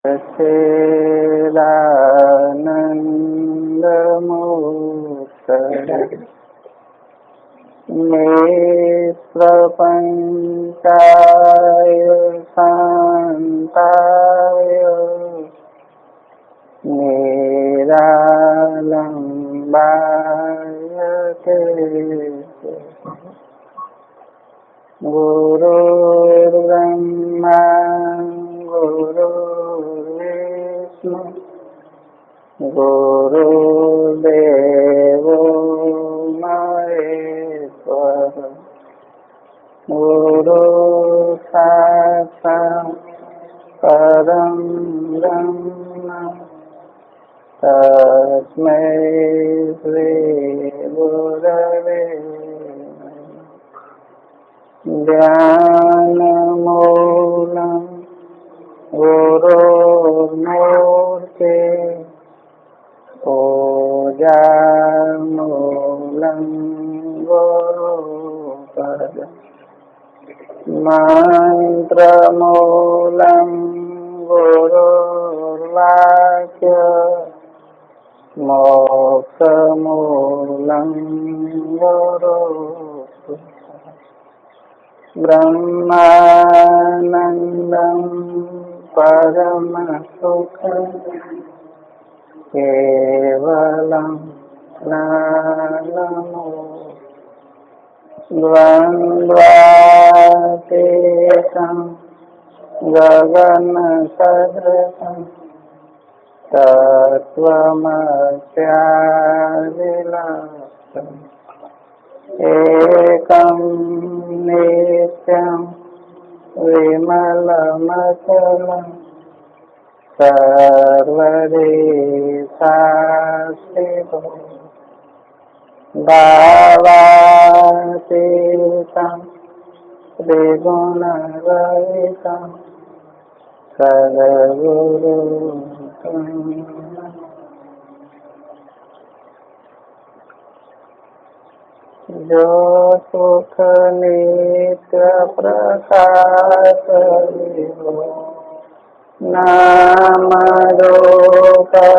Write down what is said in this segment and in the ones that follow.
सच्चिदानन्दमूर्तये निष्प्रपञ्चाय शान्ताय निरालम्बाय ते गुरुर्ब्रह्मा गुरुर्विष्णु गुरुर्देवो महेश्वर गुरु साक्षात् परं ब्रह्म तस्मै श्री गुरवे ज्ञानमूलं गुरुर्मूर्ते पूजामूलं गुरुपद मन्त्रमूलं गुरुर्वाक्य मोक्षमूलं गुरुः ब्रह्मानन्दं परमसुखं केवलं ज्ञानमूलं द्वन्द्वातीतं गगनसदृशं तत्त्वमस्यादिलक्ष्यम् एकं नित्यं विमलमचलं सर्वदि शाश्वतं भावातीतं त्रिगुणरहितं सद्गुरुं जो सुख नित्य प्रकाश विभो नाम रूपयाता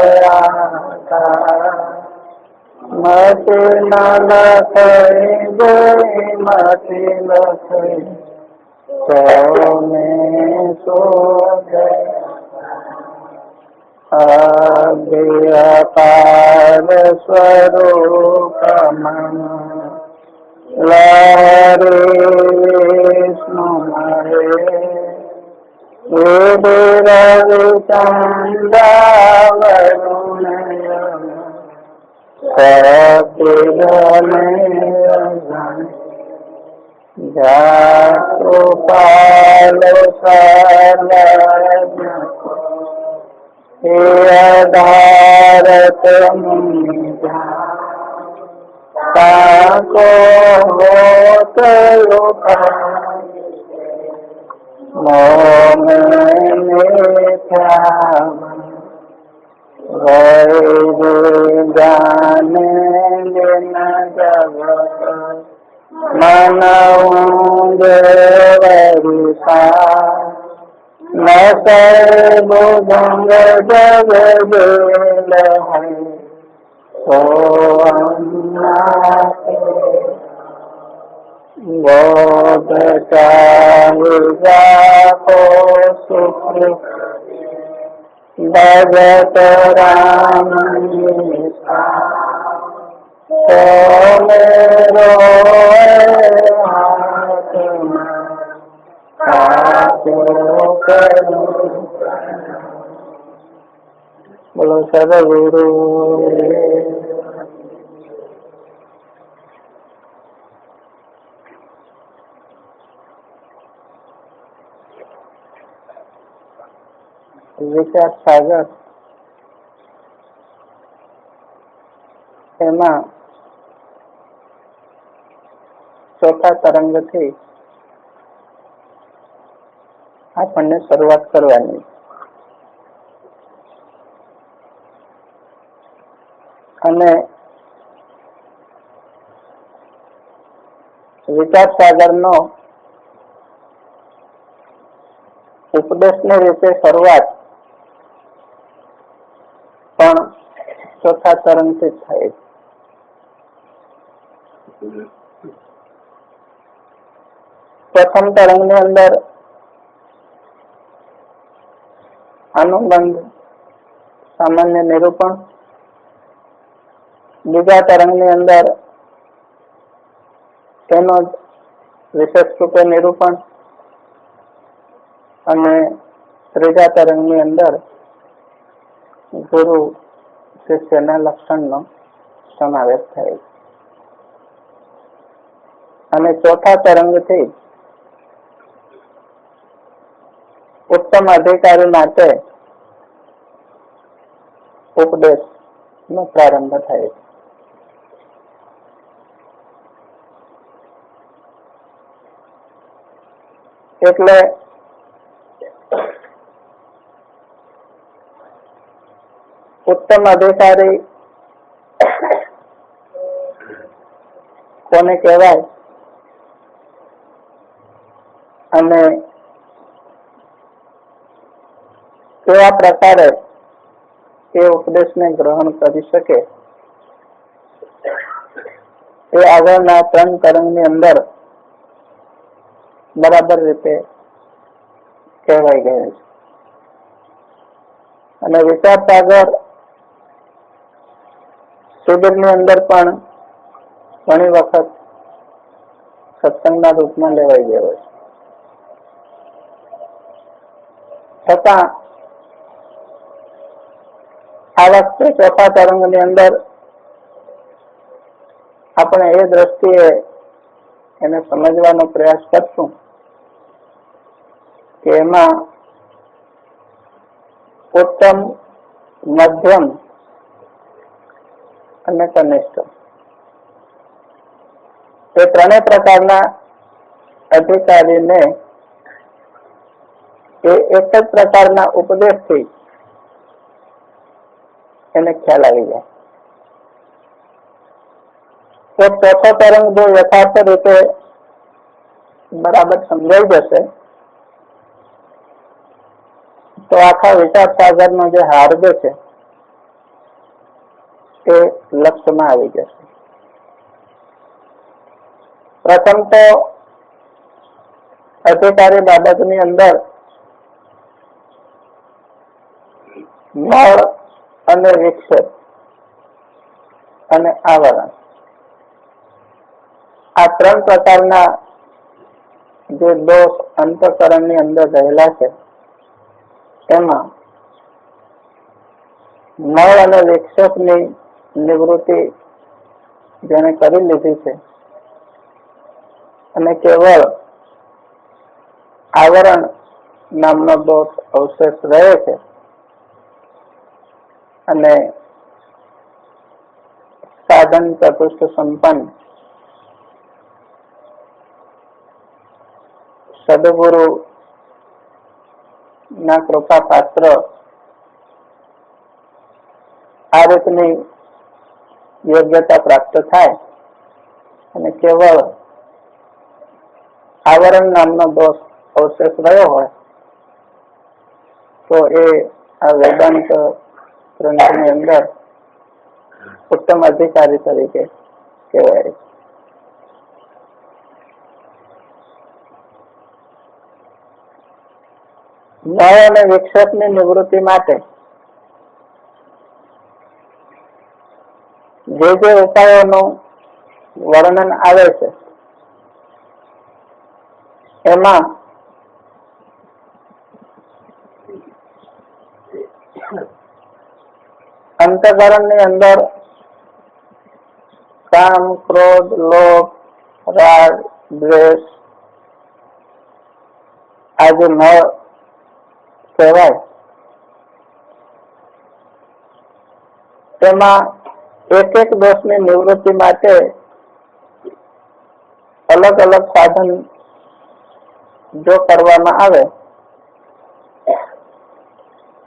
मति न लखई गई मति लखई तो में सो गए अव्यपार स्वरूप मन लारे विष्णु मरे रविचंद्रा वरुण जातुपाल धारत मुझा ताको होत मोह मिथ्या जाने दिन जगत मन देवरिषा न सर्वभुजंग जग बेल है बोध चाहिए को सुख भगत राम तो मेरो बोलो सदगुरु विचार सागर एमा चौथा तरंग थी आपने शुरुआत करवानी અને વિચાર સાગર નો ઉપદેશ ની રીતે શરૂઆત પણ ચોથા તરંગથી જ થાય છે. પ્રથમ તરંગની અંદર અનુબંધ સામાન્ય નિરૂપણ, બીજા તરંગની અંદર તેનો વિશેષ રૂપે નિરૂપણ અને ત્રીજા તરંગની અંદર ગુરુ શિષ્યના લક્ષણનો સમાવેશ થાય છે. અને ચોથા તરંગથી ઉત્તમ અધિકારી માટે ઉપદેશનો પ્રારંભ થાય છે. એટલે ઉત્તમ અધિકારી કોને કહેવાય અને કેવા પ્રકારે એ ઉપદેશને ગ્રહણ કરી શકે એ આગળના 3 તરંગની અંદર બરાબર રીતે કહેવાઈ ગયું છે. અને વિચાર સાગર શિબિરની અંદર પણ ઘણી વખત સત્સંગના રૂપમાં લેવાઈ ગયો છે. છતાં આ વખતે ચોથા તરંગની અંદર આપણે એ દ્રષ્ટિએ એને સમજવાનો પ્રયાસ કરશું કે એમાં ઉત્તમ, મધ્યમ અને કનિષ્ઠ એ ત્રણેય પ્રકારના અધિકારીને એ એક જ પ્રકારના ઉપદેશથી એને ખ્યાલ આવી જાય. તો ચોથો તરંગ જો યથાર્થ રીતે બરાબર સમજાઈ જશે તો આખા વિચાર સાગરનો જે માર્ગ છે એ લક્ષ્યમાં આવી જશે. પ્રથમ તો અધિકારી બાબતની અંદર નળ અને વિક્ષેપ અને આવરણ આ 3 પ્રકારના જે દોષ અંતઃકરણની અંદર રહેલા છે એમાં નળ અને વિક્ષેપની નિવૃત્તિ જેને કરી લીધી છે અને કેવળ આવરણ નામનો દોષ અવશેષ રહે છે અને સાધન ચતુષ્ટ સંપન્ન સદગુરુ ના કૃપા પાત્ર આ રીતની યોગ્યતા પ્રાપ્ત થાય અને કેવળ આવરણ નામનો દોષ અવશેષ રહ્યો હોય તો એ આ વેદાંત ગ્રંથની અંદર ઉત્તમ અધિકારી તરીકે કહેવાય. નળ અને વિક્ષેપની નિવૃત્તિ માટે જે જે ઉપાયોનું વર્ણન આવે છે એમાં અંતઃકરણની અંદર કામ, ક્રોધ, લોભ, રાગ, દ્વેષ આ જે નળ કહેવાય તેમાં એક એક દોષની નિવૃત્તિ માટે અલગ અલગ સાધન જો કરવામાં આવે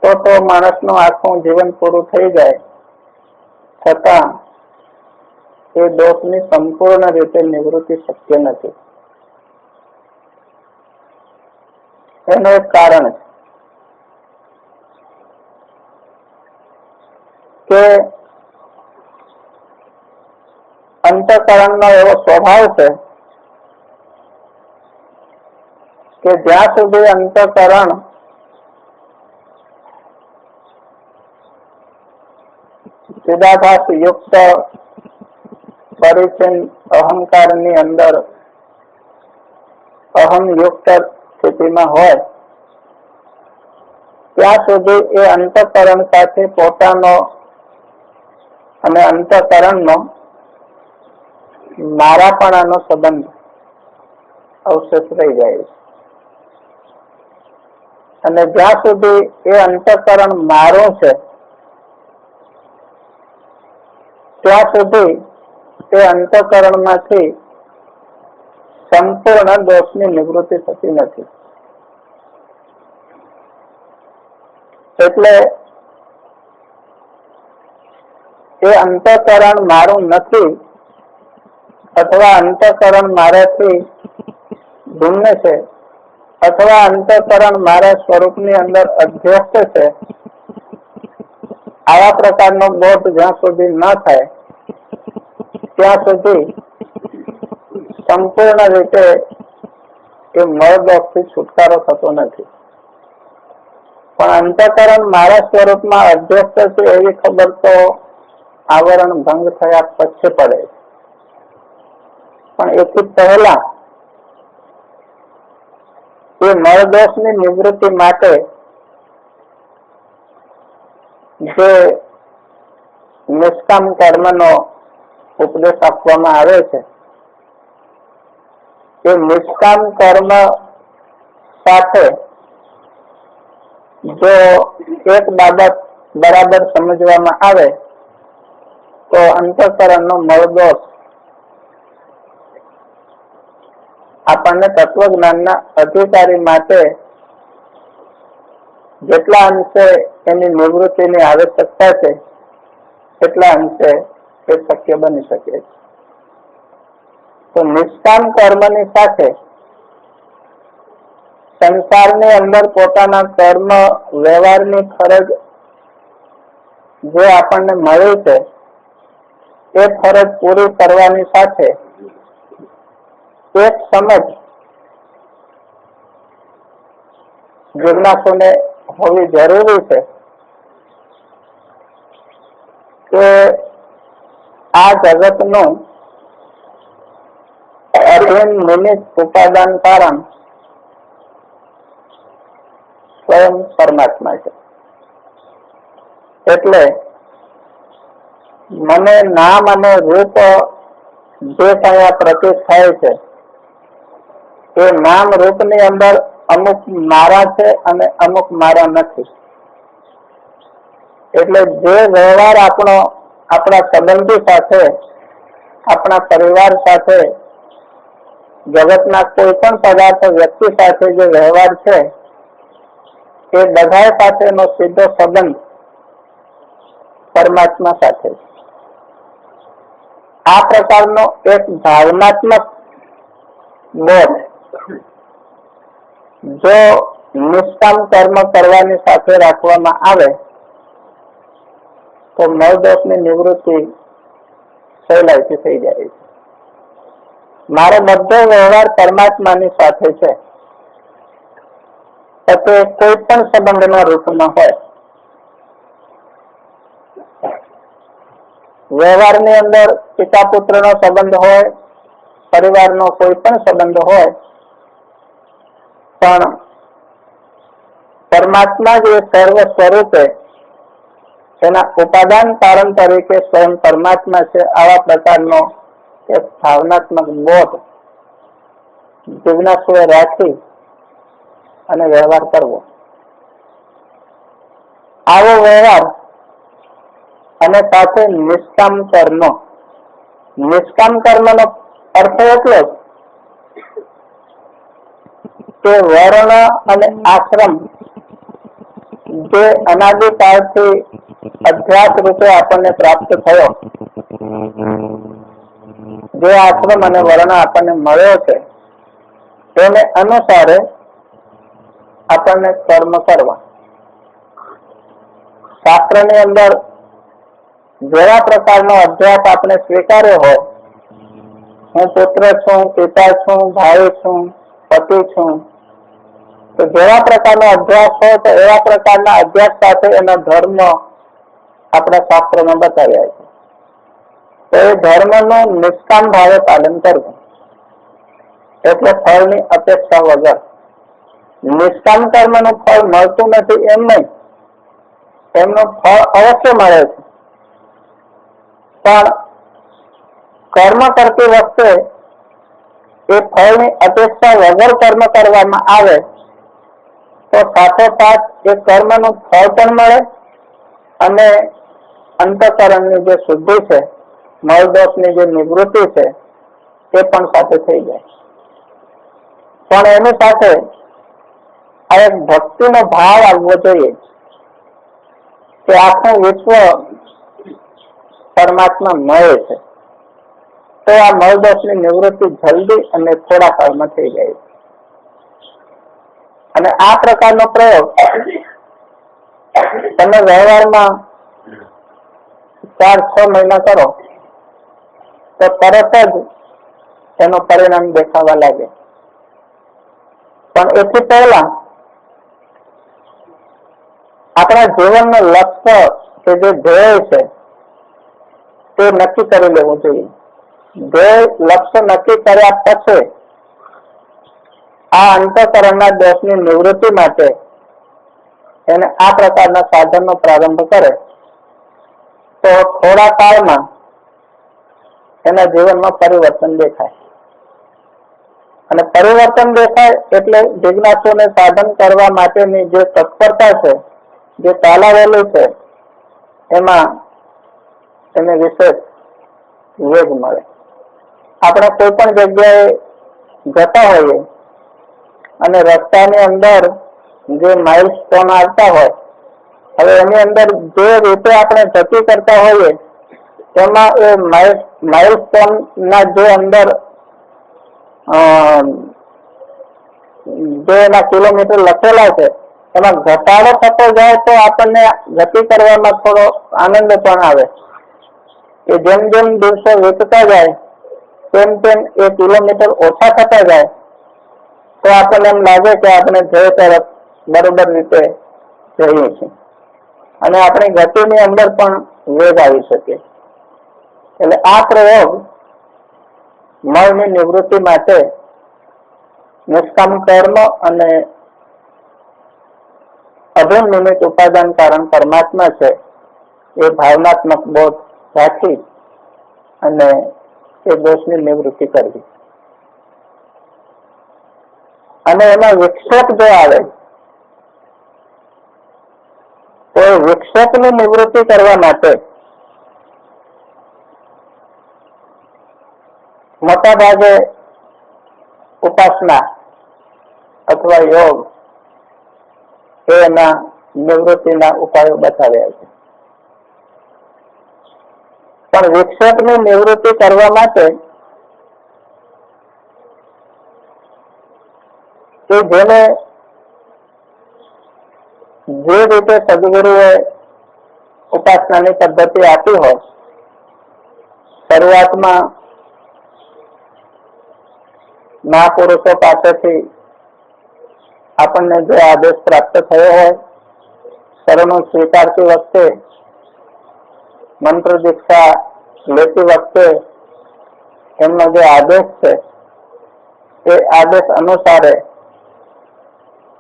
તો માણસનું આખું જીવન પૂરું થઈ જાય છતાં એ દોષની સંપૂર્ણ રીતે નિવૃત્તિ શક્ય નથી. એનું એક કારણ છે. કે અંતઃકરણનો એવો સ્વભાવ છે કે જ્યાં સુધી અંતઃકરણ ચિદાભાસ યુક્ત પરિચિન અહંકારની અંદર અહમ યુક્ત સ્થિતિમાં હોય ત્યાં સુધી એ અંતઃકરણ સાથે પોતાનો અને અંતઃકરણનો મારાપણાનો સંબંધ અવશેષ રહી જાય છે. અને જ્યાં સુધી એ અંતઃકરણ મારું છે ત્યાં સુધી તે અંતઃકરણમાંથી સંપૂર્ણ દોષની નિવૃત્તિ થતી નથી. એટલે એ અંતઃકરણ મારું નથી અથવા અંતઃકરણ મારાથી ભિન્ન છે અથવા અંતઃકરણ મારા સ્વરૂપની અંદર અધ્યસ્ત છે, આવા પ્રકારનો બોધ જ્યાં સુધી ન થાય ત્યાં સુધી સંપૂર્ણ રીતે એ મળદોષથી છુટકારો થતો નથી. પણ અંતઃકરણ મારા સ્વરૂપમાં અધ્યસ્ત છે એવી ખબર તો આવરણ ભંગ થયા પછી પડે. પણ એથી પહેલા એ મળદોષની નિવૃત્તિ માટે જે નિષ્કામ કર્મનો ઉપદેશ આપવામાં આવે છે એ નિષ્કામ કર્મ સાથે જો એક બાબત બરાબર સમજવામાં આવે તો અંતઃકરણનો મળદોષ આપણને તત્વજ્ઞાનના અધિકારી માટે જેટલા અંશે એની નિવૃત્તિની આવશ્યકતા છે એટલા અંશે એ શક્ય બની શકે છે. તો નિષ્કામ કર્મની સાથે સંસારની અંદર પોતાના કર્મ વ્યવહારની ફરજ જે આપણને મળી છે એ ફરજ પૂરી કરવાની સાથે એક સમજ જિજ્ઞાસુને હોવી જરૂરી છે કે આ જગતનું અભિન્ન નિમિત્ત ઉપાદાન કારણ સ્વયં પરમાત્મા છે. એટલે મને નામ અને રૂપ જે કયા પ્રતીત થાય છે એ નામ રૂપની અંદર અમુક મારા છે અને અમુક મારા નથી. એટલે જે વ્યવહાર આપણા સંબંધી સાથે, આપણા પરિવાર સાથે, જગતના કોઈ પણ પદાર્થ વ્યક્તિ સાથે જે વ્યવહાર છે એ બધા સાથેનો સીધો સંબંધ પરમાત્મા સાથે છે. આ પ્રકારનો એક ભાવનાત્મક બોધ જો નિષ્કામ કર્મ કરવાની સાથે રાખવામાં આવે તો મળદોષની નિવૃત્તિ સહેલાઈથી થઈ જાય છે. મારો બધો વ્યવહાર પરમાત્માની સાથે છે તો કોઈ પણ સંબંધના રૂપમાં હોય, વ્યવહારની અંદર પિતા પુત્રનો સંબંધ હોય, પરિવારનો કોઈ પણ સંબંધ હોય, પણ પરમાત્મા જે સર્વ સ્વરૂપે એના ઉપાદાન કારણ તરીકે સ્વયં પરમાત્મા છે આવા પ્રકારનો એક ભાવનાત્મક બોધ જિજ્ઞાસુએ રાખી અને વ્યવહાર કરવો. આવો વ્યવહાર અને સાથે નિષ્કામ કર્મનો અર્થ એટલો જ કે વર્ણ અને આશ્રમ જે અનાદિકાળથી અધ્યાસ રૂપે આપણને પ્રાપ્ત થયો, જે આશ્રમ અને વર્ણ આપણને મળ્યો છે તેને અનુસારે આપણને કર્મ કરવા. શાસ્ત્રની અંદર જેવા પ્રકારનો અભ્યાસ આપણે સ્વીકાર્યો હોય, હું પુત્ર છું, પિતા છું, ભાઈ છું, પતિ છું, તો જેવા પ્રકારનો અભ્યાસ હોય તો એવા પ્રકારના અભ્યાસ સાથે એનો ધર્મ આપણા શાસ્ત્રોમાં બતાવ્યા છે. તો એ ધર્મનું નિષ્કામ ભાવે પાલન કરવું, એટલે ફળની અપેક્ષા વગર. નિષ્કામ કર્મનું ફળ મળતું નથી એમ નહીં, એમનું ફળ અવશ્ય મળે છે, પણ કર્મ કરતી વખતે એ ફળની અપેક્ષા વગર કર્મ કરવામાં આવે તો સાથોસાથ એ કર્મનું ફળ પણ મળે અને અંતઃકરણની જે શુદ્ધિ છે, મળદોષની જે નિવૃત્તિ છે, એ પણ સાથે થઈ જાય. પણ એની સાથે આ એક ભક્તિનો ભાવ આવવો જોઈએ કે આખું વિશ્વ પરમાત્મામય છે, તો આ મળદોષની નિવૃત્તિ જલ્દી અને થોડા કાળમાં થઈ જાય. અને આ પ્રકારનો પ્રયોગ તમે વ્યવહારમાં 4-6 મહિના કરો તો તરત જ એનું પરિણામ દેખાવા લાગે. પણ એથી પહેલા આપણા જીવનનું લક્ષ્ય કે જે ધ્યેય છે તે નક્કી કરી લેવું જોઈએ. ધ્યેય લક્ષ્ય નક્કી કર્યા પછી આ અંતઃકરણના દોષની નિવૃત્તિ માટે એને આ પ્રકારના સાધનનો પ્રારંભ કરે તો થોડા કાળમાં એના જીવનમાં પરિવર્તન દેખાય. અને પરિવર્તન દેખાય એટલે જિજ્ઞાસુને સાધન કરવા માટેની જે તત્પરતા છે, જે ચાલાવેલું છે, એમાં એને વિશેષ વેગ મળે. આપણે કોઈ પણ જગ્યાએ જતા હોઈએ અને રસ્તાની અંદર જે માઇલસ્ટોન આવતા હોય, હવે એની અંદર જે રીતે આપણે ગતિ કરતા હોઈએ તેમાં એ માઇલસ્ટોન ના જે અંદર જે એના કિલોમીટર લખેલા છે એમાં ઘટાડો થતો જાય તો આપણને ગતિ કરવામાં થોડો આનંદ પણ આવે કે જેમ જેમ દિવસો વીતતા જાય તેમ તેમ એ કિલોમીટર ઓછા થતા જાય તો આપણને એમ લાગે કે આપણે ધ્યેય તરફ બરોબર રીતે જઈએ છીએ અને આપણી ગતિની અંદર પણ વેગ આવી શકે. એટલે આ પ્રયોગ મળની નિવૃત્તિ માટે નિષ્કામ કર્મ અને અભિનિમિત્ત ઉપાદાન કારણ પરમાત્મા છે એ ભાવનાત્મક બોધ રાખી અને એ દોષની નિવૃત્તિ કરવી. અને એમાં વિક્ષેપ જો આવે તો એ વિક્ષેપની નિવૃત્તિ કરવા માટે મોટા ભાગે ઉપાસના અથવા યોગ એના નિવૃત્તિના ઉપાયો બતાવ્યા છે. પણ વિક્ષેપની નિવૃત્તિ કરવા માટે કે જેને જે રીતે સદગુરુએ ઉપાસનાની પદ્ધતિ આપી હોય, શરૂઆતમાં મહાપુરુષો પાસેથી આપણને જે આદેશ પ્રાપ્ત થયો હોય, શરણો સ્વીકારતી વખતે, મંત્ર દીક્ષા લેતી વખતે એમનો જે આદેશ છે એ આદેશ અનુસારે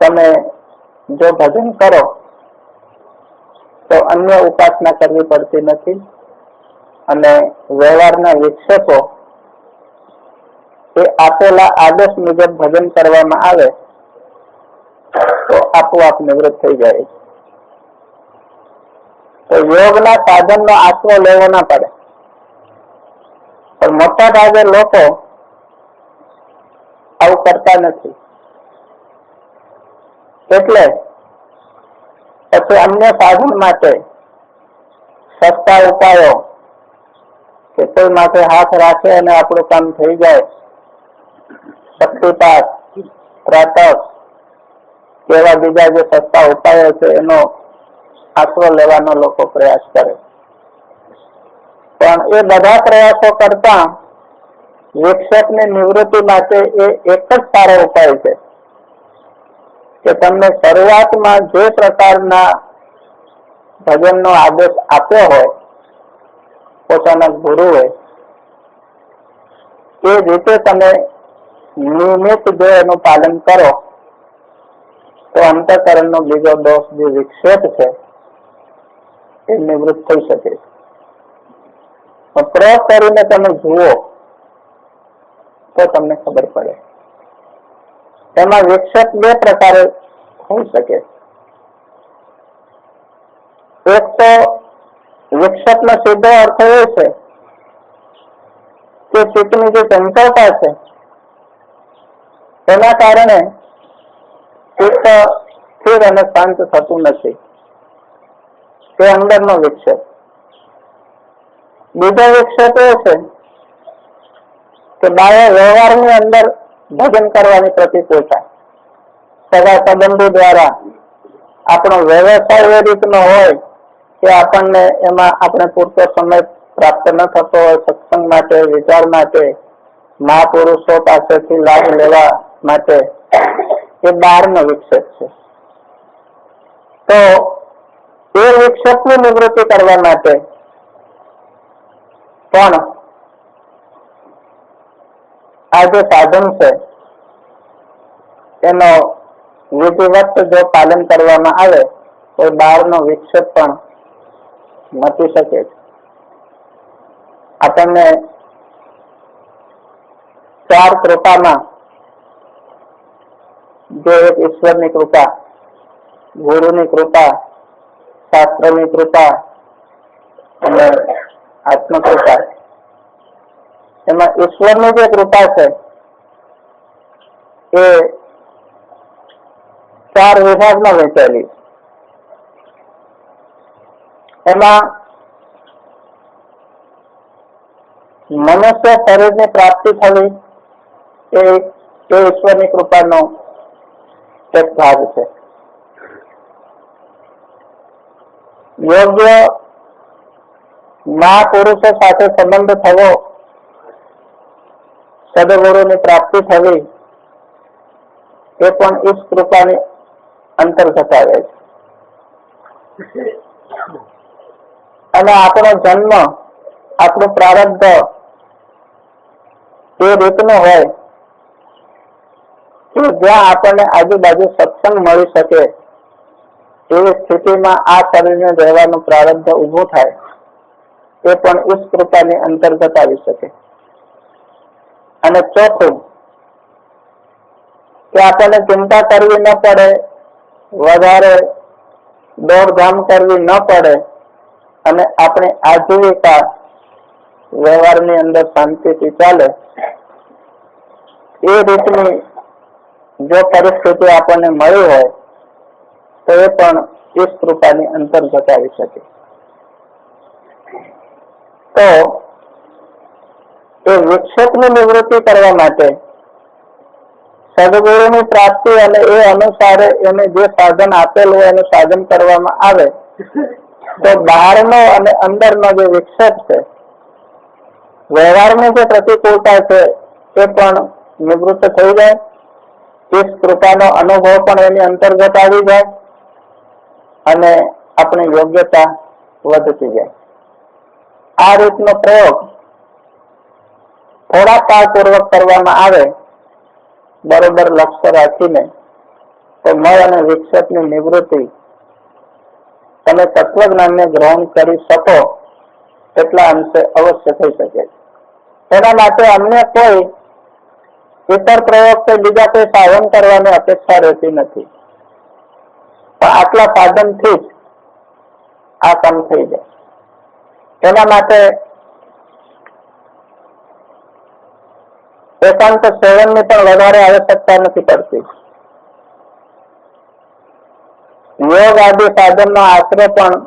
તમે જો ભજન કરો તો અન્ય ઉપાસના કરવી પડતી નથી અને વ્યવહારના વિક્ષેપો એ આપેલા આદેશ મુજબ ભજન કરવામાં આવે તો આપોઆપ નિવૃત્ત થઈ જાય. તો યોગના સાધનનો આશરો લેવો ના પડે. પણ મોટા ભાગે લોકો આવું કરતા નથી, એટલે પછી અન્ય સાધન માટે સસ્તા ઉપાયો કે કોઈ માથે હાથ રાખે અને આપણું કામ થઈ જાય, શક્તિપાત, ત્રાટક એવા બીજા જે સસ્તા ઉપાયો છે એનો આશરો લેવાનો લોકો પ્રયાસ કરે. પણ એ બધા પ્રયાસો કરતા વિક્ષેપની નિવૃત્તિ માટે એ એક જ સારો ઉપાય છે કે તમને શરૂઆતમાં જે પ્રકારના ભજનનો આદેશ આપ્યો હોય પોતાના ગુરુએ, એ રીતે તમે નિયમિત જો એનું પાલન કરો તો અંતઃકરણનો બીજો દોષ જે વિક્ષેપ છે એ નિવૃત્ત થઈ શકે છે. પ્રયોગ કરીને તમે જુઓ તો તમને ખબર પડે. તેમાં વિક્ષેપ બે પ્રકારે હોઈ શકે. એક તો વિક્ષેપનો સીધો અર્થ એ છે કે ચિત્તની જે ચંચળતા છે તેના કારણે ચિત્ત સ્થિર અને શાંત થતું નથી, તે અંદરનો વિક્ષેપ. બીજો વિક્ષેપ એ છે કે બાહ્ય વ્યવહારની અંદર ભજન કરવાની પ્રતિકૂળતા, સગા સંબંધી દ્વારા આપણો વ્યવસાય એ રીતનો હોય કે આપણને એમાં આપણે પૂરતો સમય પ્રાપ્ત ન થતો હોય સત્સંગ માટે, વિચાર માટે, મહાપુરુષો પાસેથી લાભ લેવા માટે, એ બહારનો વિક્ષેપ છે. તો એ વિક્ષેપની નિવૃત્તિ કરવા માટે પણ આ જે સાધન છે એનો વિધિવત જો પાલન કરવામાં આવે તો બહારનો વિક્ષેપ પણ મટી શકે છે. આપણને ચાર કૃપામાં જો એક ઈશ્વરની કૃપા, ગુરુની કૃપા, શાસ્ત્રની કૃપા અને આત્મકૃપા, એમાં ઈશ્વરની જે કૃપા છે એ ચાર વિભાગમાં વહેંચાયેલી. એમાં મનુષ્ય શરીરની પ્રાપ્તિ થવી એ ઈશ્વરની કૃપાનો એક ભાગ છે. યોગ્ય મહાપુરુષો સાથે સંબંધ થવો, સદગુરુની પ્રાપ્તિ થવી એ પણ ઈશ કૃપાની અંતર્ગત આવે છે. અને આપણો જન્મ, આપણું પ્રારબ્ધ એ રીતનું હોય કે જ્યાં આપણને આજુબાજુ સત્સંગ મળી શકે એવી સ્થિતિમાં આ શરીરને રહેવાનું પ્રારબ્ધ ઊભું થાય, એ પણ ઈશ કૃપાની અંતર્ગત આવી શકે. અને ચોથું કે આપણને ચિંતા કરવી ન પડે, વધારે દોડધામ કરવી ન પડે અને આપણે આજીવિકા વ્યવહારની અંદર શાંતિથી ચાલે એ રીતની જો પરિસ્થિતિ આપણને મળી હોય તો એ પણ ઈશ કૃપાની અંતર્ગત આવી શકે. તો એ વિક્ષેપની નિવૃત્તિ કરવા માટે સદગુરુની પ્રાપ્તિ અને એ અનુસારે એને જે સાધન આપેલું હોય એનું સાધન કરવામાં આવે તો બહારનો અને અંદરનો જે વિક્ષેપ છે, વ્યવહારની જે પ્રતિકૂળતા છે એ પણ નિવૃત્ત થઈ જાય, ઈશ કૃપાનો અનુભવ પણ એની અંતર્ગત આવી જાય અને આપણી યોગ્યતા વધતી જાય. આ રીતનો પ્રયોગ થોડા કાળપૂર્વક કરવામાં આવે બરોબર લક્ષ્ય રાખીને તો મળ અને વિક્ષેપની નિવૃત્તિ તમે તત્વજ્ઞાનને ગ્રહણ કરી શકો તેટલા અંશે અવશ્ય થઈ શકે. એના માટે અન્ય કોઈ ઇતર પ્રયોગ કે બીજા કોઈ સાધન કરવાની અપેક્ષા રહેતી નથી, પણ આટલા સાધનથી જ આ કામ થઈ જાય. એના માટે એકાંત સેવનની પણ વધારે આવશ્યકતા નથી પડતી. યોગ આદિ સાધનનો આશ્રય પણ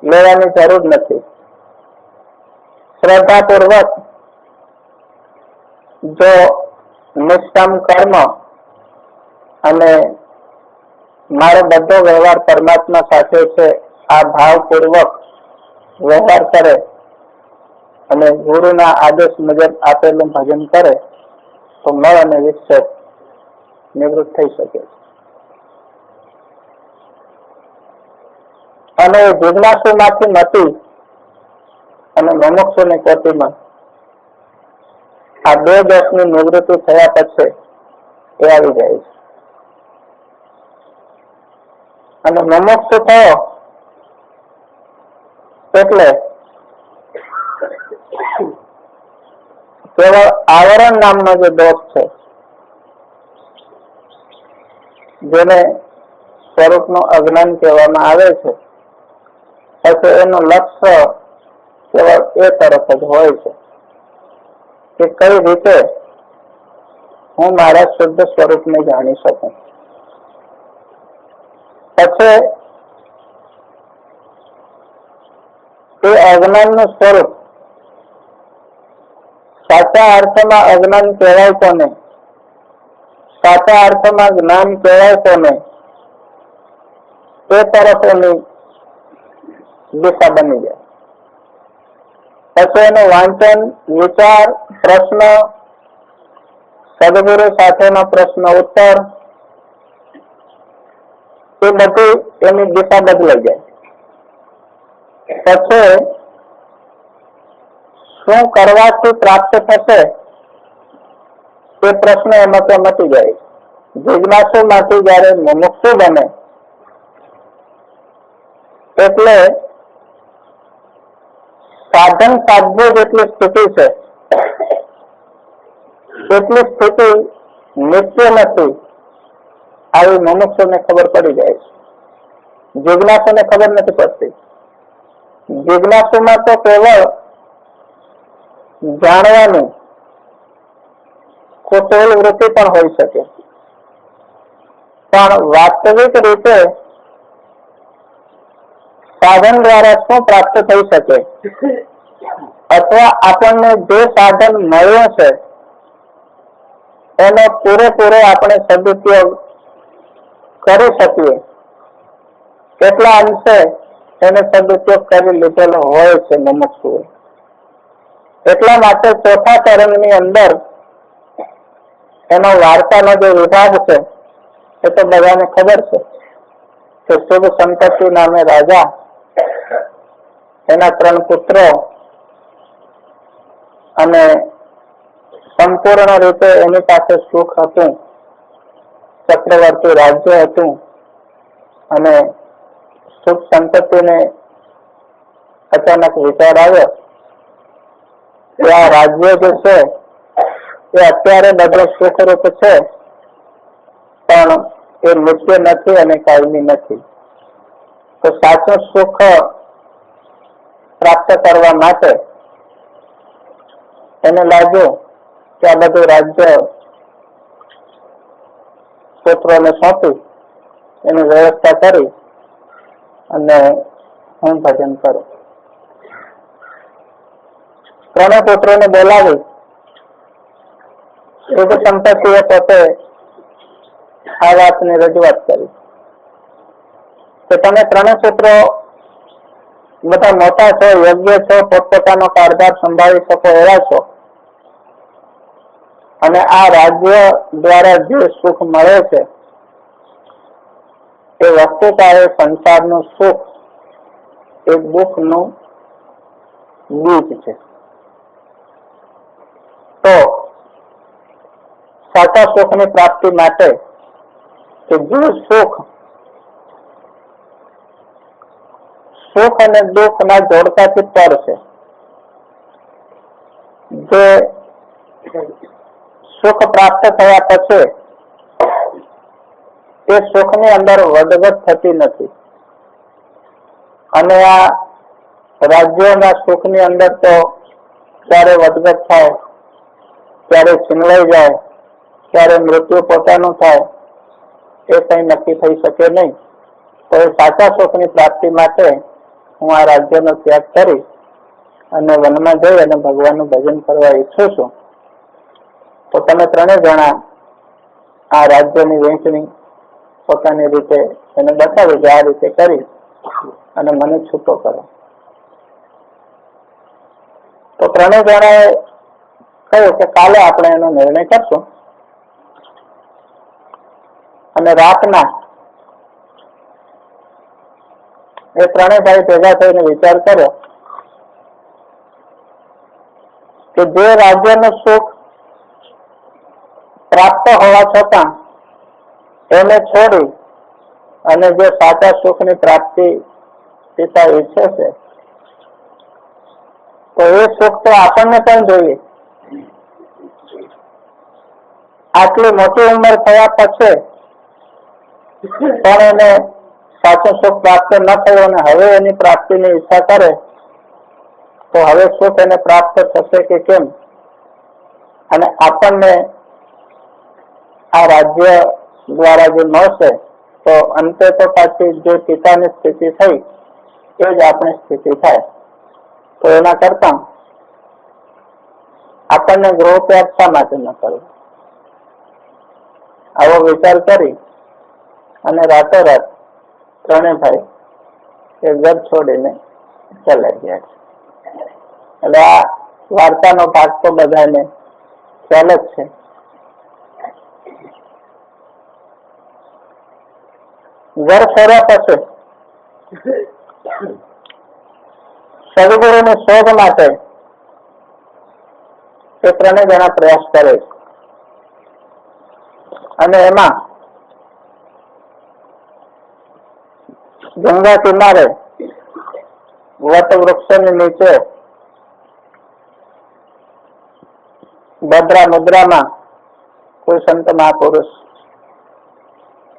લેવાની જરૂર નથી. શ્રદ્ધાપૂર્વક જો નિષ્કામ કર્મ અને મારો બધો વ્યવહાર પરમાત્મા સાથે છે આ ભાવપૂર્વક વ્યવહાર કરે અને ગુરુના આદેશ મુજબ આપેલું ભજન કરે તો મળ અને વિક્ષેપ નિવૃત્ત થઈ શકે. અને જિજ્ઞાસુમાંથી મતિ અને મુમુક્ષુની કોટીમાં આ બે દોષની નિવૃત્તિ થયા પછી એ આવી જાય છે. અને મુમુક્ષુ થયો એટલે કેવળ આવરણ નામનો જે દોષ છે, જેને સ્વરૂપનું અજ્ઞાન કહેવામાં આવે છે, પછી એનું લક્ષ્ય કેવળ એ તરફ જ હોય છે કે કઈ રીતે હું મારા શુદ્ધ સ્વરૂપને જાણી શકું. પછી એ અજ્ઞાનનું સ્વરૂપ સાચા અર્થમાં અજ્ઞાન કહેવાય કોને, સાચા અર્થમાં જ્ઞાન કહેવાય કોને, એ તરફ એની દિશા બની જાય. પછી એનું વાંચન, વિચાર, પ્રશ્ન, સદગુરુ સાથેનો પ્રશ્ન ઉત્તર, એ બધી એની દિશા બદલાઈ જાય. પછી શું કરવાથી પ્રાપ્ત થશે એ પ્રશ્ન એમાં મટી જાય. જિજ્ઞાસુ માંથી જયારે મુમુક્ષુ બને એટલે સાધન સાધ્ય જેટલી સ્થિતિ છે એટલી સ્થિતિ નિત્ય નથી, આવી મુમુક્ષુને ખબર પડી જાય છે. જિજ્ઞાસુને ખબર નથી પડતી. જિજ્ઞાસુમાં તો કેવળ જાણવાની કુતૂહલ વૃત્તિ પણ હોઈ શકે, પણ વાસ્તવિક રીતે સાધન દ્વારા શું પ્રાપ્ત થઈ શકે અથવા આપણને જે સાધન મળ્યો છે એનો પૂરેપૂરો આપણે સદુપયોગ કરી શકીએ કેટલા અંશે એને સદુપયોગ કરી લીધેલો હોય છે મુમુક્ષુએ. એટલા માટે ચોથા ચરણની અંદર એનો વાર્તાનો જે વિભાગ છે એ તો બધાને ખબર છે કે શુભ સંપત્તિ નામે રાજા, એના 3 પુત્રો અને સંપૂર્ણ રીતે એની પાસે સુખ હતું, ચક્રવર્તી રાજ્ય હતું અને સુખ સંપત્તિને અચાનક વિચાર આવ્યો કે આ રાજ્ય જે છે એ અત્યારે બધું સુખરૂપ છે પણ એ નિત્ય નથી અને કાયમી નથી. તો સાચું સુખ પ્રાપ્ત કરવા માટે એને લાગ્યું કે આ બધું રાજ્ય પુત્રોને સોંપી એની વ્યવસ્થા કરી અને હું ભજન કરું. 3 પુત્રોને બોલાવી શુભ સંપત્તિએ પોતે આ વાતની રજૂઆત કરી કે તમે 3 પુત્રો બધા મોટા છો, યોગ્ય છો, પોતપોતાનો કારભાર સંભાળી શકો એવા છો અને આ રાજ્ય દ્વારા જે સુખ મળે છે એ વસ્તુતાએ સંસારનું સુખ એ દુઃખનું બીજ છે. તો સાચા સુખની પ્રાપ્તિ માટે કે જે સુખ અને દુઃખના જોડતાથી પર છે, જે સુખ પ્રાપ્ત થયા પછી એ સુખની અંદર વધઘટ થતી નથી અને આ રાજ્યોના સુખની અંદર તો ક્યારે વધઘટ થાય, ક્યારે છીનવાઈ જાય, ક્યારે મૃત્યુ પોતાનું થાય એ કઈ નક્કી થઈ શકે નહીં. તો એ સાચા સુખની પ્રાપ્તિ માટે હું આ રાજ્યનો ત્યાગ કરી અને વનમાં જઈ અને ભગવાનનું ભજન કરવા ઈચ્છું છું. તો તમે 3 જણા આ રાજ્યની વહેંચણી પોતાની રીતે એને બતાવી કે આ રીતે કરી અને મને છૂટો કરો. તો ત્રણેય જણાએ કહ્યું કે કાલે આપણે એનો નિર્ણય કરશું. અને રાતના એ ત્રણેય ભાઈ ભેગા થઈને વિચાર કર્યો કે જે રાજ્યનું સુખ પ્રાપ્ત હોવા છતાં એને છોડી અને જે સાચા સુખની પ્રાપ્તિ પિતા ઈચ્છે છે, તો એ સુખ તો આપણને પણ જોઈએ. આટલી મોટી ઉંમર થયા પછી પણ એને સાચું સુખ પ્રાપ્ત ન થયું અને હવે એની પ્રાપ્તિની ઈચ્છા કરે તો હવે સુખ એને પ્રાપ્ત થશે કે કેમ? અને આપણને આ રાજ્ય દ્વારા જે મળશે તો અંતે તો પાછી જે પિતાની સ્થિતિ થઈ એ જ આપણી સ્થિતિ થાય. તો એના કરતા આપણને ગૃહ ત્યાગ શા માટે ન કરવો? આવો વિચાર કરી અને રાતોરાત ત્રણેય ભાઈ એ ઘર છોડીને ચાલ્યા ગયા. એટલે આ વાર્તાનો ભાગ તો બધાને ખ્યાલ જ છે. ઘર ફર્યા પછી સદગુરુની શોધ માટે તે ત્રણેય જણા પ્રયાસ કરે છે. અને એમાં ગંગા કિનારે વટ વૃક્ષની નીચે ભદ્રા મુદ્રામાં કોઈ સંત મહાપુરુષ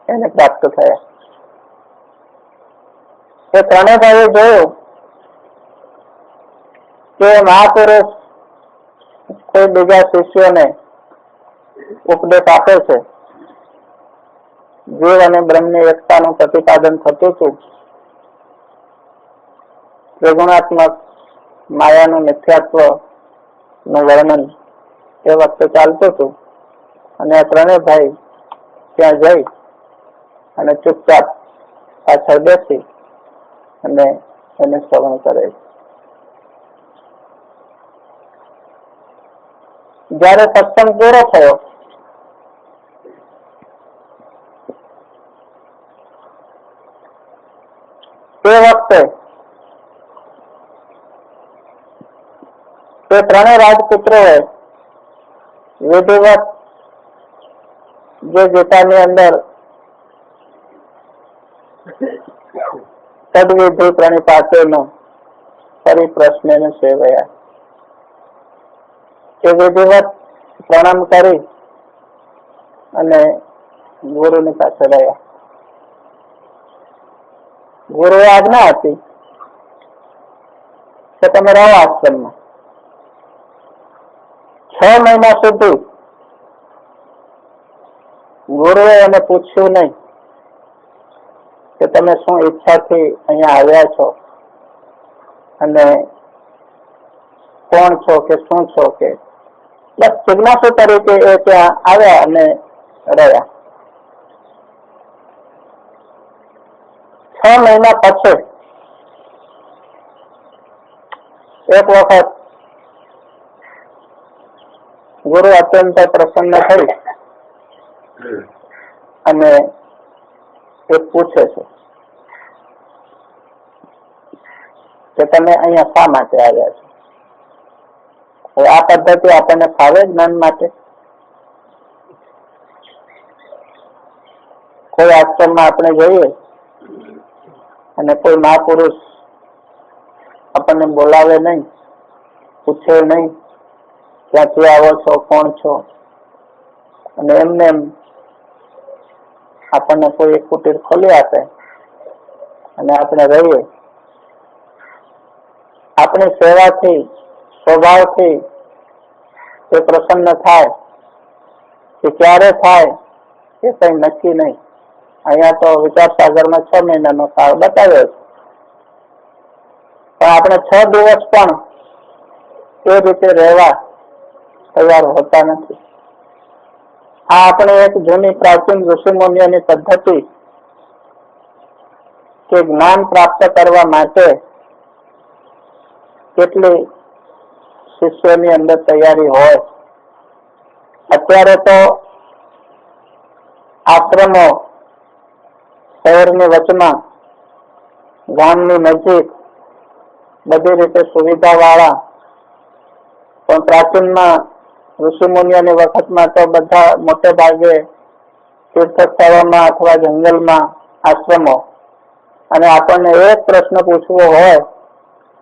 એને પ્રાપ્ત થયા. એ ત્રણેય ભાઈએ જોયું કે મહાપુરુષ કોઈ બીજા શિષ્યોને ઉપદેશ આપે છે. જીવ અને બ્રહ્મની એકતાનું પ્રતિપાદન થતું હતું. ત્રિગુણાત્મક માયાનું મિથ્યાત્વ નું વર્ણન એ વખતે ચાલતું હતું. અને આ ત્રણેય ભાઈ ત્યાં જઈ અને ચૂપચાપ પાછળ બેસી અને એને શ્રવણ કરે. જયારે સત્સંગ પૂરો થયો તે વખતે તે ત્રણેય રાજપુત્રોએ વિધિવત જે ગીતાની અંદર તદવિધિ પ્રણિપાતેનો ફરી પ્રશ્નને સેવયા. એ વિધિવત પ્રણામ કરી અને ગુરુની પાસે રહ્યા. ગુરુએ આજ્ઞા હતી કે તમે રહો આશ્રમમાં. 6 મહિના સુધી ગુરુએ એને પૂછ્યું નહીં કે તમે શું ઈચ્છાથી અહીંયા આવ્યા છો અને કોણ છો કે શું છો કે બસ જિજ્ઞાસુ તરીકે એ ત્યાં આવ્યા અને રહ્યા. 6 મહિના પછી એક વખત ગુરુ અત્યંત પ્રસન્ન થઈ અને એ પૂછે છે કે તમે અહીંયા શા માટે આવ્યા છો? આ પદ્ધતિ આપણને ફાવે જ્ઞાન માટે? કોઈ આશ્રમમાં આપણે જઈએ અને કોઈ મહાપુરુષ આપણને બોલાવે નહીં, પૂછે નહીં ક્યાંથી આવો છો, કોણ છો, અને એમને એમ આપણને કોઈ એક કુટીર ખોલી આપે અને આપણે રહીએ. આપણી સેવાથી સ્વભાવથી એ પ્રસન્ન થાય કે ક્યારે થાય એ કઈ નક્કી નહીં. અહીંયા તો વિચાર સાગરમાં 6 મહિનાનો કાળ બતાવ્યો છે, પણ આપણે 6 દિવસ પણ એ રીતે રહેવા તૈયાર હોતા નથી. આ આપણે એક જૂની પ્રાચીન ઋષિમુનિઓની પદ્ધતિ કે જ્ઞાન પ્રાપ્ત કરવા માટે કેટલી શિષ્યોની અંદર તૈયારી હોય. અત્યારે તો આશ્રમો શહેરની વચમાં, ગામની નજીક, બધી રીતે સુવિધા વાળા, પણ પ્રાચીનમાં ઋષિમુનિઓની વખતમાં તો બધા મોટે ભાગે તીર્થ સ્થળોમાં અથવા જંગલમાં આશ્રમો. અને આપણને એક પ્રશ્ન પૂછવો હોય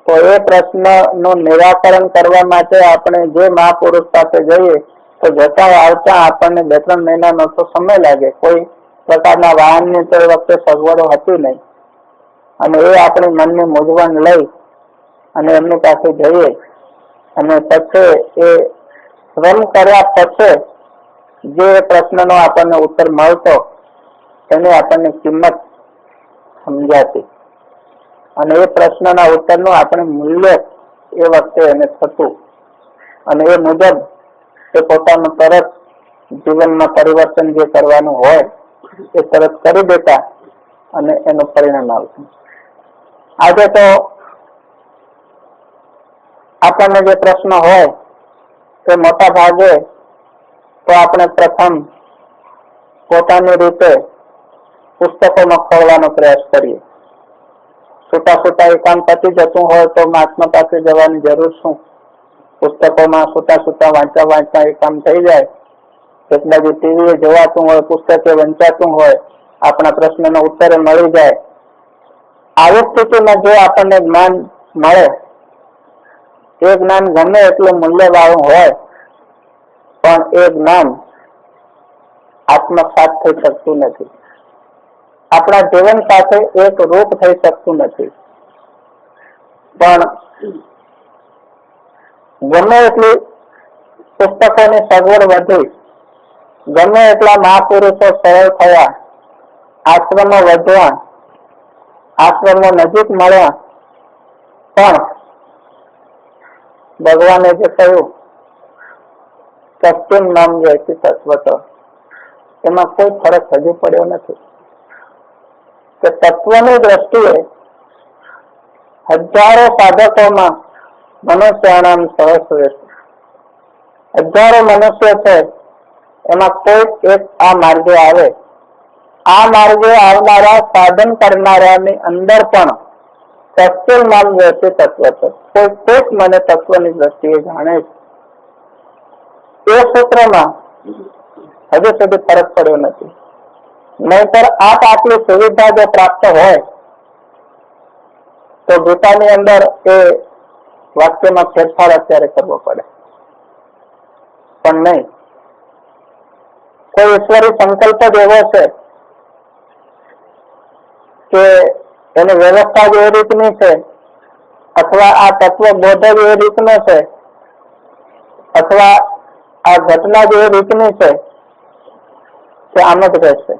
તો એ પ્રશ્નનું નિરાકરણ કરવા માટે આપણે જે મહાપુરુષ પાસે જઈએ તો જતા આવતા આપણને 2-3 મહિનાનો તો સમય લાગે. કોઈ પ્રકારના વાહનની તે વખતે સગવડો હતી નહીં. અને એ આપણી મનની મૂંઝવણ લઈ અને એમની પાસે જઈએ અને પછી એ શ્રમ કર્યા પછી જે પ્રશ્નનો આપણને ઉત્તર મળતો તેની આપણને કિંમત સમજાતી અને એ પ્રશ્નના ઉત્તરનું આપણે મૂલ્ય એ વખતે એને થતું અને એ મુજબ એ પોતાનું તરત જીવનમાં પરિવર્તન જે કરવાનું હોય એ તરત કરી દેતા અને એનું પરિણામ આવતું. આજે તો આપણને જે પ્રશ્ન હોય તે મોટા ભાગે તો આપણે પ્રથમ પોતાની રીતે પુસ્તકોમાં ખોલવાનો પ્રયાસ કરીએ. છૂટા એ કામ પતી જતું હોય તો મહાત્મા પાસે જવાની જરૂર શું? પુસ્તકોમાં છૂટા વાંચતા એ કામ થઈ જાય. એક બાજુ ટીવી જોવાતું હોય, પુસ્તકે વંચાતું હોય, આપણા પ્રશ્નનો ઉત્તર મળી જાય. આવી સ્થિતિમાં જો આપણને જ્ઞાન મળે, એ જ્ઞાન ગમે એટલું મૂલ્યવાળું હોય પણ એ જ્ઞાન આત્મસાત થઈ શકતું નથી, આપણા જીવન સાથે એક રૂપ થઈ શકતું નથી. પણ ગમે એટલી પુસ્તકોની સગવડ વધી, ગમે એટલા મહાપુરુષો સરળ થયા, આશ્રમો વધ્યા, આશ્રમો નજીક મળ્યા, પણ ભગવાને જે કહ્યું સત્યમ નામ વ્યક્તિ તત્વતો, એમાં કોઈ ફરક હજુ પડ્યો નથી. કે તત્વની દ્રષ્ટિએ હજારો સાધકોમાં મનુષ્યાણામ સહસ્રેષ્ઠ, હજારો મનુષ્ય છે એમાં કોઈ એક આ માર્ગે આવે. આ માર્ગે આવનારા સાધન કરનારાની અંદર પણ સત્ય નામ વ્યક્તિ તત્વ છે. કોઈ મને તત્વની દ્રષ્ટિએ જાણે છે. એ સૂત્રમાં હજુ સુધી ફરક પડ્યો નથી. નહીતર આટલી સુવિધા જો પ્રાપ્ત હોય તો ગીતાની અંદર એ વાક્યમાં ફેરફાર અત્યારે કરવો પડે, પણ નહીં. કોઈ ઈશ્વરી સંકલ્પ જ એવો છે કે એની વ્યવસ્થા જ એ રીતની છે, અથવા આ તત્વ બોધ જ એ રીતનો છે, અથવા આ ઘટના જ એ રીતની છે કે આમ જ રહેશે.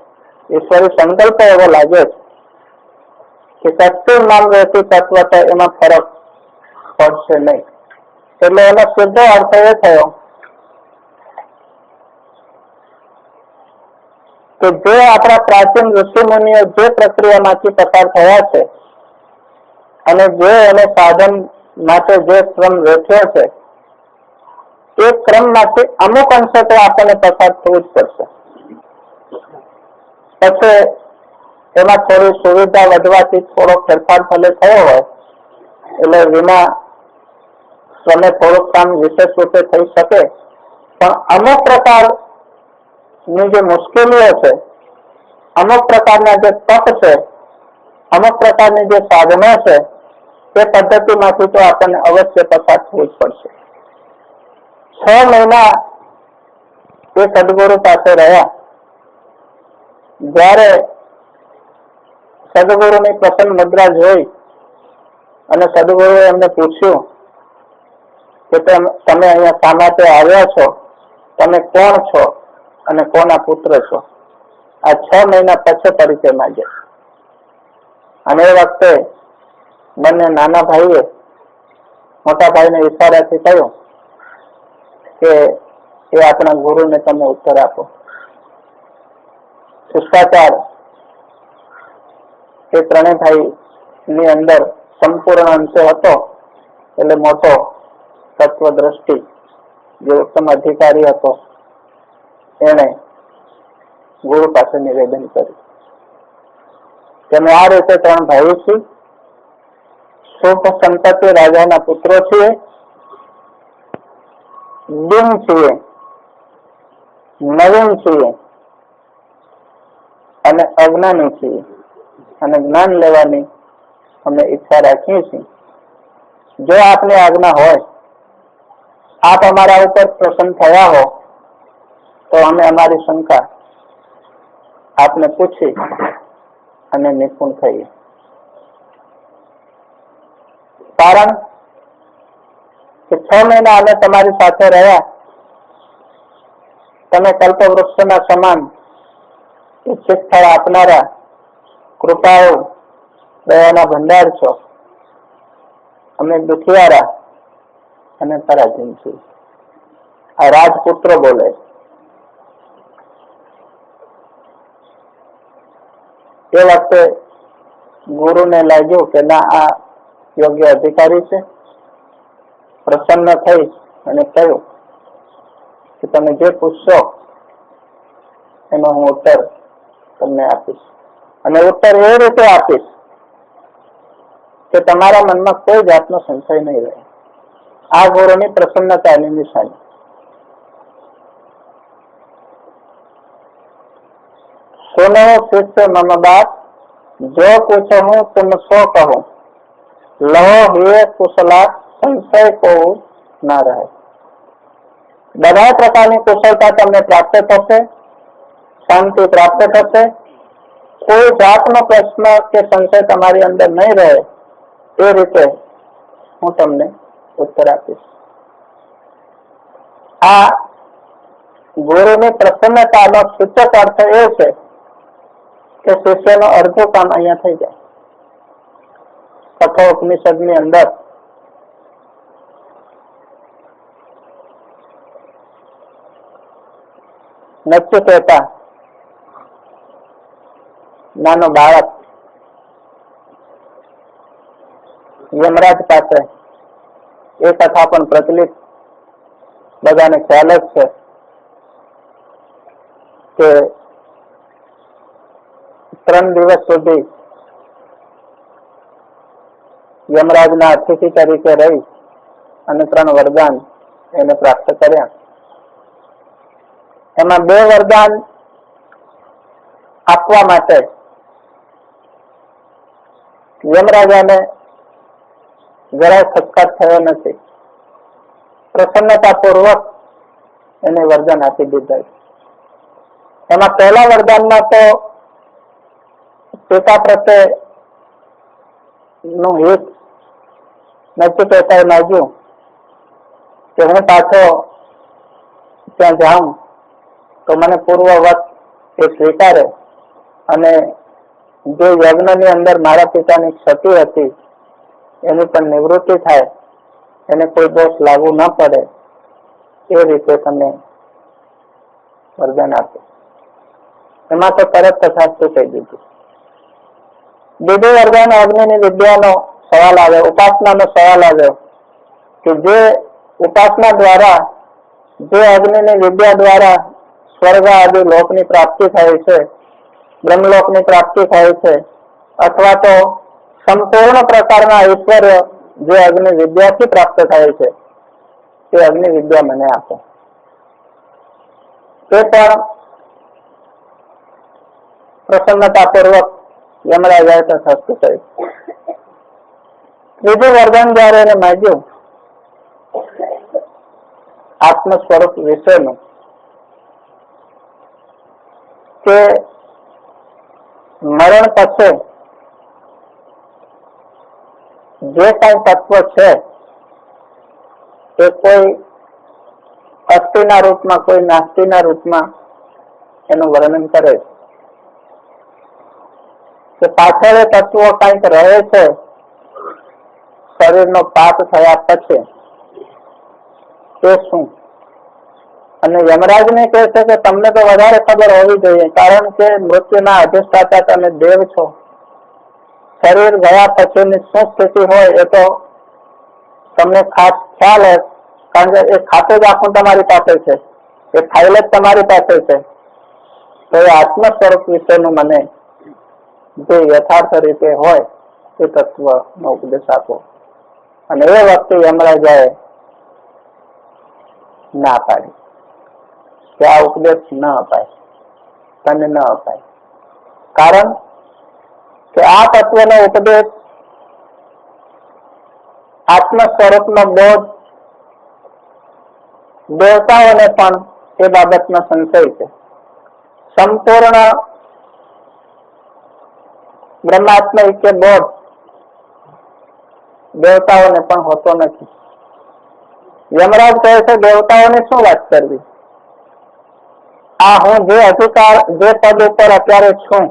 ઈશ્વરી સંકલ્પ એવો લાગે છે કે સત્ય નામ રહેતી તત્વ તો એમાં ફરક પડશે નહીં. એટલે એનો સીધો અર્થ એ થયો કે જે આપણા પ્રાચીન ઋષિમુનિઓ જે પ્રક્રિયામાંથી પસાર થયા છે અને જે એને સાધન માટે જે ક્રમ વેઠ્યો છે એ ક્રમમાંથી અમુક અંશે તો આપણને પસાર થવું જ પડશે. પછી એમાં થોડી સુવિધા વધવાથી થોડો ફેરફાર ભલે થયો હોય, એટલે વિના શ્રમે થોડુંક કામ વિશેષ રૂપે થઈ શકે, પણ અમુક પ્રકારની જે મુશ્કેલીઓ છે, અમુક પ્રકારના જે તક છે, અમુક પ્રકારની જે સાધનો છે, તે પદ્ધતિમાંથી તો આપણને અવશ્ય પસાર થવું જ પડશે. 6 મહિના એ સદગુરુ પાસે રહ્યા. જ્યારે સદગુરુની પ્રસન્ન મુદ્રા જોઈ અને સદગુરુએ એમને પૂછ્યું કે તમે અહીંયા શા માટે આવ્યા છો, તમે કોણ છો અને કોના પુત્ર છો? આ 6 મહિના પછી પરિચય માંગ્યો. અને એ વખતે બંને નાના ભાઈએ મોટા ભાઈને ઈશારાથી કહ્યું કે એ આપણા ગુરુને તમે ઉત્તર આપો. શિષ્ટાચાર એ ત્રણેય ભાઈ ની અંદર સંપૂર્ણ અંશે હતો, એટલે મોટો તત્વદ્રષ્ટિ જે ઉત્તમ અધિકારી હતો એને ગુરુ પાસે નિવેદન કર્યું કે અમે આ રીતે 3 ભાઈ છીએ, શુભ સંતતિ રાજાના પુત્રો છીએ, દિન છીએ, નવીન છીએ અને અજ્ઞાની છીએ અને જ્ઞાન લેવાની અમે ઈચ્છા રાખીએ છીએ. જો આપની આજ્ઞા હોય, આપ અમારા ઉપર પ્રસન્ન થયા હો તો અમે અમારી શંકા આપને પૂછી અને નિપુણ થઈએ. કારણ કે 6 મહિના અમે તમારી સાથે રહ્યા, તમે કલ્પવૃક્ષના સમાન ઈચ્છિત સ્થળ આપનારા કૃપાળુ દયાના ભંડાર છો. અમે દુખિયારા અને પરાધીન છીએ. આ રાજપુત્રો બોલે. એ વખતે ગુરુને લાગ્યું કે ના, આ યોગ્ય અધિકારી છે. પ્રસન્ન થઈ અને કહ્યું કે તમે જે પૂછશો એનો હું ઉત્તર તમને આપીશ, અને ઉત્તર એ રીતે આપીશ કે તમારા મનમાં કોઈ જાતનો સંશય નહીં રહે. આ ગુરુની પ્રસન્નતાની નિશાની. सुनो शिष्य मम बात, जो कुछ हूँ तुम सो कहो, लहो हुए कुशला संशय को न રહે. બધા પ્રકારની કુશળતા તમને પ્રાપ્ત થશે, શાંતિ પ્રાપ્ત થશે, કોઈ જાતનો પ્રશ્ન કે સંશય તમારી અંદર નહીં રહે. એ રીતે હું તમને ઉત્તર આપીશ. આ ગુરુની પ્રસન્નતાનો સૂચક અર્થ એ છે કે શિષ્યનો અડધું કામ અહીંયા થઈ જાય. કઠોપનિષદની અંદર નચિકેતા નાનો બાળક યમરાજ પાસે, એ કથા પણ પ્રચલિત બધાને ખ્યાલ જ છે કે 3 દિવસ સુધી યમરાજના અતિથિ તરીકે રહી અને 3 વરદાન એને પ્રાપ્ત કર્યા. એમાં 2 વરદાન આપવા માટે યમરાજાને જરાય ખચકાટ થયો નથી. પ્રસન્નતાપૂર્વક એને વરદાન આપી દીધા. એમાં પહેલા વરદાનમાં તો પિતા પ્રત્યે નું હિત નચિકેતાએ માગ્યું કે હું પાછો ત્યાં જાઉં તો મને પૂર્વવત એ સ્વીકારે અને જે યજ્ઞની અંદર મારા પિતાની ક્ષતિ હતી એની પણ નિવૃત્તિ થાય, એને કોઈ દોષ લાગુ ન પડે, એ રીતે તમે વરદાન આપો. એમાં તો તરત તથાસ્તુ કહી દીધું. બીજું વરદાન અગ્નિની વિદ્યાનો સવાલ આવ્યો, ઉપાસનાનો સવાલ આવ્યો કે જે ઉપાસના દ્વારા, જે અગ્નિની વિદ્યા દ્વારા સ્વર્ગ આદિ લોકની પ્રાપ્તિ થાય છે, બ્રહ્મલોકની પ્રાપ્તિ થાય છે, અથવા તો સંપૂર્ણ પ્રકારના ઐશ્વર્ય જે અગ્નિ વિદ્યાથી પ્રાપ્ત થાય છે, તે અગ્નિ વિદ્યા મને આપો. તે પણ પ્રસન્નતાપૂર્વક યમરાજાએ તથાસ્તુ કહ્યું. ત્રીજું વરદાન જયારે એને માંગ્યું આત્મ સ્વરૂપ વિશેનું, કે મરણ પછી જે કઈ તત્વ છે તે કોઈ અસ્થિના રૂપમાં, કોઈ નાસ્તિના રૂપમાં એનું વર્ણન કરે છે. કે પાછળ એ તત્વો કંઈક રહે છે શરીરનો પાપ થયા પછી, તે શું? અને યમરાજને કહે છે કે તમને તો વધારે ખબર હોવી જોઈએ, કારણ કે મૃત્યુના અધિષ્ઠાતા તમે દેવ છો. શરીર ગયા પછીની શું સ્થિતિ હોય એ તો તમને ખાસ ખ્યાલ કારણ કે એ ખાતે જ આખું તમારી પાસે છે, એ ફાઇલ જ તમારી પાસે છે. તો એ આત્મ સ્વરૂપ વિશેનું મને જે યથાર્થ રીતે હોય એ તત્વનો ઉપદેશ આપો. અને એ વખતે યમરાજાએ ના પાડી કે આ ઉપદેશ ન અપાય, તને ન અપાય. કારણ કે આ તત્વનો ઉપદેશ આત્મ સ્વરૂપનો બોધ દેવતાઓને પણ એ બાબતનો સંશય છે. સંપૂર્ણ બ્રહ્માત્મક કે બોધ દેવતાઓને પણ હોતો નથી. યમરાજ કહે છે દેવતાઓને શું વાત કરવી, આ હું જે અધિકાર જે પદ ઉપર અત્યારે છું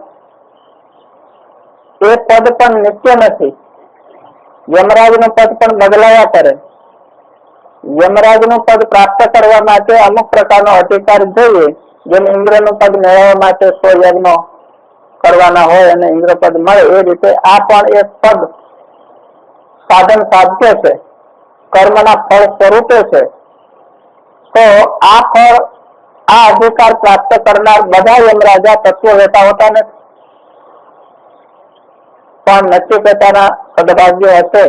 એ પદ પણ નિત્ય નથી. યમરાજનું પદ પણ બદલાયા કરે. યમરાજનું પદ પ્રાપ્ત કરવા માટે અમુક પ્રકારનો અધિકાર જોઈએ. જેમ ઇન્દ્રનું પદ મેળવવા માટે 100 યજ્ઞો કરવાના હોય અને ઇન્દ્ર પદ મળે, એ રીતે આ પણ એક પદ સાધન સાધ્ય છે, કર્મના ફળ સ્વરૂપે છે. તો આ ફળ, આ અધિકાર પ્રાપ્ત કરનાર બધા યમરાજા તત્વવેતા હોતા નથી. પણ નચિકેતાના સદભાગ્ય હશે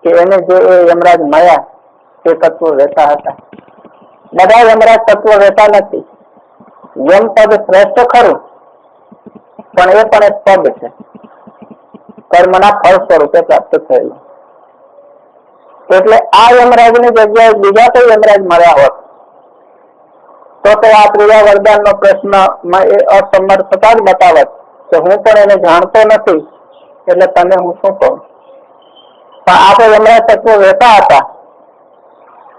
કે એને જે યમરાજ મળ્યા તે તત્વવેતા હતા. બધા યમરાજ તત્વવેતા નથી. યમ પદ શ્રેષ્ઠ ખરું, પણ એ પણ એક પદ છે, કર્મના ફળ સ્વરૂપે પ્રાપ્ત થયેલું. એટલે આ યમરાજની જગ્યાએ બીજા કોઈ યમરાજ મળ્યા હોત તો આ ત્રીજા વરદાનનો પ્રશ્નમાં એ અસમર્થતા જ બતાવત કે હું પણ એને જાણતો નથી, એટલે તને હું શું કહું. પણ આ તો યમરાજ તત્વ રહેતા હતા,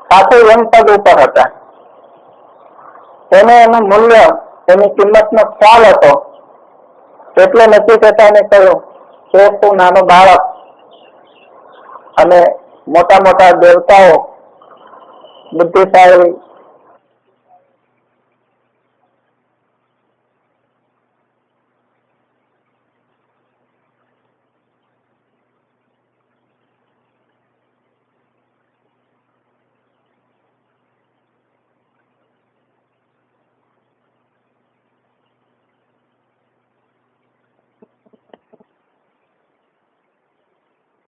સાથે યમ પદ ઉપર હતા. એને એનું મૂલ્ય, એની કિંમતનો ખ્યાલ હતો. એટલે નચિકેતાને કહ્યું કે તું નાનો બાળક અને મોટા મોટા દેવતાઓ, બુદ્ધિશાળી